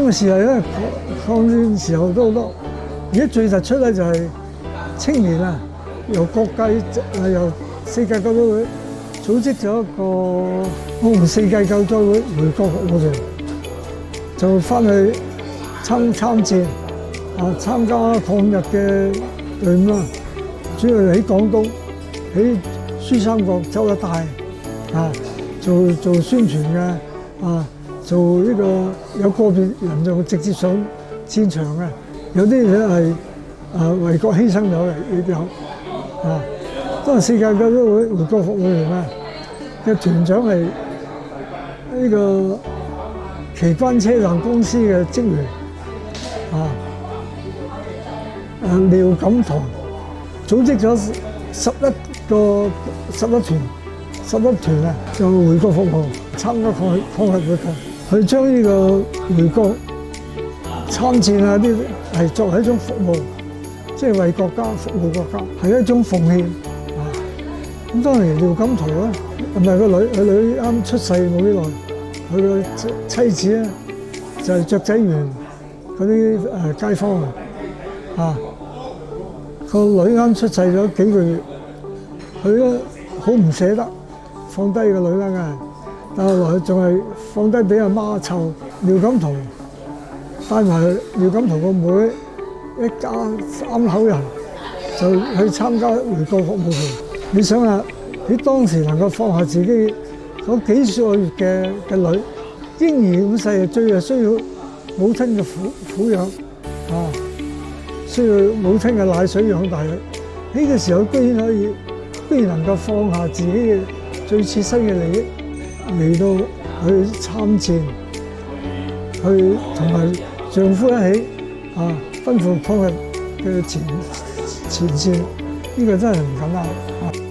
當時係因為抗戰時候都好多，而家最突出咧就係青年啊，由各界由世界救災會組織咗一個紅世界救災會回國服務團，就翻去參戰參加抗日嘅隊伍啦。主要喺廣東、喺珠三角走得大做宣傳嘅做呢個有個別人就直接上戰場嘅，有啲咧係為國犧牲咗嘅亦有當時世界救災會回國服務團嘅團長係呢個旗關車站公司嘅職員廖錦棠，組織咗11團就回國服務，參加抗日活動。佢將呢個回國參戰啲係作為一種服務，即係為國家服務國家，係一種奉獻咁當年廖錦棠咧，唔係佢女啱出世冇幾耐，佢個妻子咧就係雀仔園嗰啲街坊個女啱出世咗幾個月，佢咧好唔捨得放低個女啦，但係後來仲係放低俾阿媽湊。廖錦棠帶埋廖錦棠個妹一家3口人就去參加回國服務團。你想下，喺當時能夠放下自己嗰幾個月嘅女，嬰兒咁細，最係需要母親嘅撫養需要母親嘅奶水養大佢。呢個時候居然能夠放下自己嘅最切身嘅利益嚟到去參戰，去同埋丈夫一起奔赴抗日嘅前線，呢個真係唔簡單。